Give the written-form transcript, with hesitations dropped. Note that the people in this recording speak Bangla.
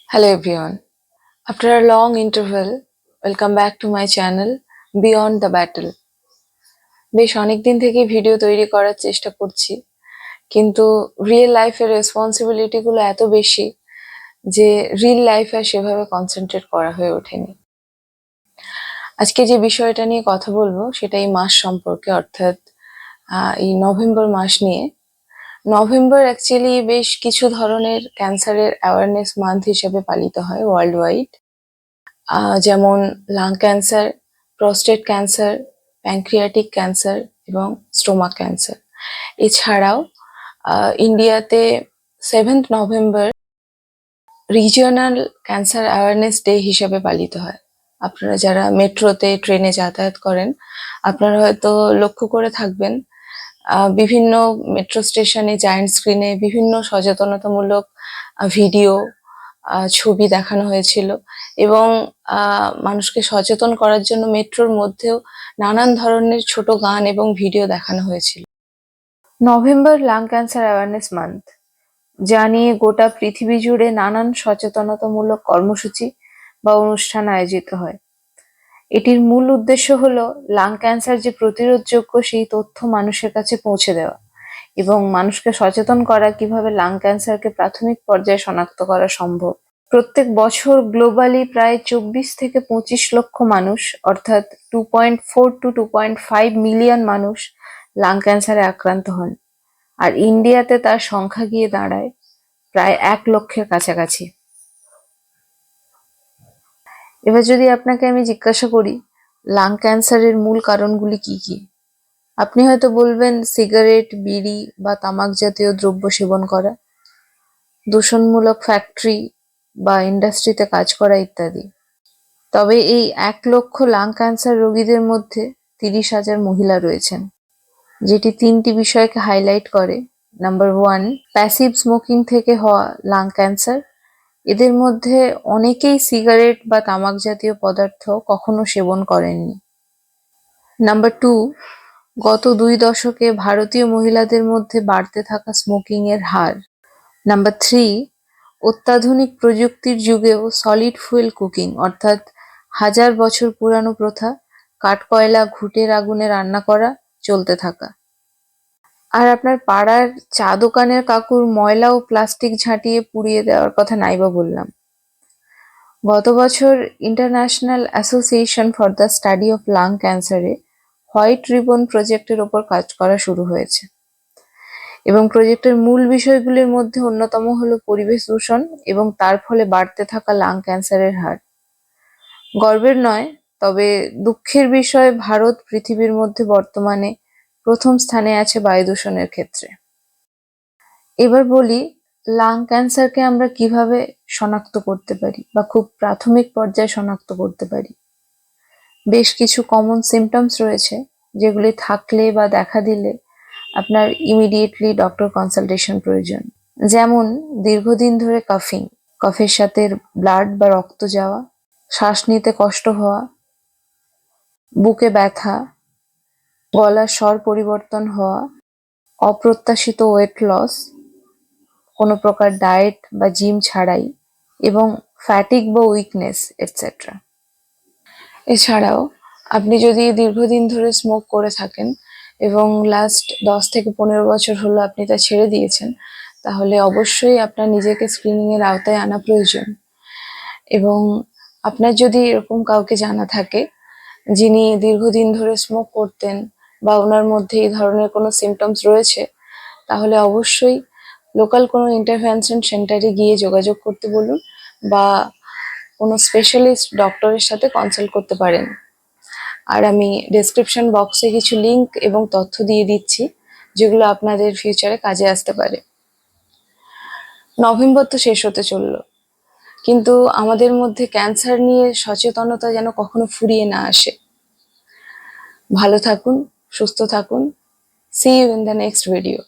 Hello everyone. After a long interval, welcome back to my channel Beyond the Battle. বেশ অনেকদিন থেকে ভিডিও তৈরি করার চেষ্টা করছি, কিন্তু রিয়েল লাইফের রেসপন্সিবিলিটি গুলো এত বেশি যে রিয়েল লাইফে সেভাবে কনসেন্ট্রেট করা হয়ে ওঠেনি। আজকে যে বিষয়টা নিয়ে কথা বলবো সেটা এই মাস সম্পর্কে, অর্থাৎ এই নভেম্বর মাস নিয়ে। নভেম্বর অ্যাকচুয়ালি বেশ কিছু ধরনের ক্যান্সারের অ্যাওয়ারনেস মান্থ হিসেবে পালিত হয় ওয়ার্ল্ড ওয়াইড, যেমন lung cancer, prostate cancer, pancreatic cancer এবং স্টোমাক ক্যান্সার। এছাড়াও ইন্ডিয়াতে 7th November regional cancer awareness day হিসেবে পালিত হয়। আপনারা যারা মেট্রোতে ট্রেনে যাতায়াত করেন, আপনারা হয়তো লক্ষ্য করে থাকবেন বিভিন্ন মেট্রো স্টেশনে জায়ান্ট স্ক্রিনে বিভিন্ন সচেতনতামূলক ভিডিও, ছবি দেখানো হয়েছিল এবং মানুষকে সচেতন করার জন্য মেট্রোর মধ্যেও নানান ধরনের ছোট গান এবং ভিডিও দেখানো হয়েছিল। November lung cancer awareness month, যা নিয়ে গোটা পৃথিবী জুড়ে নানান সচেতনতামূলক কর্মসূচি বা অনুষ্ঠান আয়োজিত হয়। এটির মূল উদ্দেশ্য হলো লাং ক্যান্সার যে প্রতিরোধযোগ্য সেই তথ্য মানুষের কাছে পৌঁছে দেওয়া এবং মানুষকে সচেতন করা কিভাবে লাং ক্যান্সারকে প্রাথমিক পর্যায়ে শনাক্ত করা সম্ভব। প্রত্যেক বছর গ্লোবালি প্রায় 24 থেকে 25 লক্ষ মানুষ, অর্থাৎ 2.4 to 2.5 মিলিয়ন মানুষ লাং ক্যান্সারে আক্রান্ত হন, আর ইন্ডিয়াতে তার সংখ্যা গিয়ে দাঁড়ায় প্রায় 1 লক্ষের কাছাকাছি। এবার যদি আপনাকে আমি জিজ্ঞাসা করি লাং ক্যান্সারের মূল কারণগুলি কি কি, আপনি হয়তো বলবেন সিগারেট, বিড়ি বা তামাক জাতীয় দ্রব্য সেবন করা, দূষণমূলক ফ্যাক্টরি বা ইন্ডাস্ট্রিতে কাজ করা ইত্যাদি। তবে এই 1 লক্ষ লাং ক্যান্সার রোগীদের মধ্যে 30,000 মহিলা রয়েছেন, যেটি 3টি বিষয়কে হাইলাইট করে। নাম্বার 1, প্যাসিভ স্মোকিং থেকে হওয়া লাং ক্যান্সার। এদের মধ্যে অনেকেই সিগারেট বা তামাক জাতীয় পদার্থ কখনো সেবন করেননি। নাম্বার 2, গত 2 দশকে ভারতীয় মহিলাদের মধ্যে বাড়তে থাকা স্মোকিং এর হার। নাম্বার 3, অত্যাধুনিক প্রযুক্তির যুগেও সলিড ফুয়েল কুকিং, অর্থাৎ 1000 বছর পুরানো প্রথা কাঠকয়লা ঘুঁটের আগুনে রান্না করা চলতে থাকা। আর আপনার পাড়ার চা দোকানের কাকুর ময়লা ও প্লাস্টিক ঝাঁটিয়ে পুড়িয়ে দেওয়ার কথা নাইবা বললাম। গত বছর international association for the study of lung ক্যান্সারে হোয়াইট রিবন প্রজেক্টের ওপর কাজ করা শুরু হয়েছে এবং প্রজেক্টের মূল বিষয়গুলির মধ্যে অন্যতম হলো পরিবেশ দূষণ এবং তার ফলে বাড়তে থাকা লাং ক্যান্সারের হার। গর্বের নয়, তবে দুঃখের বিষয় ভারত পৃথিবীর মধ্যে বর্তমানে প্রথম স্থানে আছে বায়ু দূষণের ক্ষেত্রে। এবার বলি লাং ক্যান্সারকে আমরা কিভাবে শনাক্ত করতে পারি বা খুব প্রাথমিক পর্যায়ে শনাক্ত করতে পারি। বেশ কিছু কমন সিমটমস রয়েছে যেগুলি থাকলে বা দেখা দিলে আপনার ইমিডিয়েটলি ডক্টর কনসালটেশন প্রয়োজন। যেমন দীর্ঘদিন ধরে কাফিং, কফের সাথে ব্লাড বা রক্ত যাওয়া, শ্বাস নিতে কষ্ট হওয়া, বুকে ব্যথা, গলার স্বর পরিবর্তন হওয়া, অপ্রত্যাশিত ওয়েট লস, কোনো প্রকার ডায়েট বা জিম ছাড়াই, এবং ফ্যাটিক বা উইকনেস এটসেট্রা। এছাড়াও আপনি যদি দীর্ঘদিন ধরে স্মোক করে থাকেন এবং লাস্ট 10 থেকে 15 বছর হলো আপনি তা ছেড়ে দিয়েছেন, তাহলে অবশ্যই আপনার নিজেকে স্ক্রিনিং এর আওতায় আনা প্রয়োজন। এবং আপনার যদি এরকম কাউকে জানা থাকে যিনি দীর্ঘদিন ধরে স্মোক করতেন বা ওনার মধ্যে এই ধরনের কোনো সিমটমস রয়েছে, তাহলে অবশ্যই লোকাল কোনো ইন্টারভেনশন সেন্টারে গিয়ে যোগাযোগ করতে বলুন বা কোনো স্পেশালিস্ট ডক্টরের সাথে কনসাল্ট করতে পারেন। আর আমি ডেসক্রিপশন বক্সে কিছু লিঙ্ক এবং তথ্য দিয়ে দিচ্ছি যেগুলো আপনাদের ফিউচারে কাজে আসতে পারে। নভেম্বর তো শেষ হতে চললো, কিন্তু আমাদের মধ্যে ক্যান্সার নিয়ে সচেতনতা যেন কখনো ফুরিয়ে না আসে। ভালো থাকুন, সুস্থ থাকুন। See you in the next video.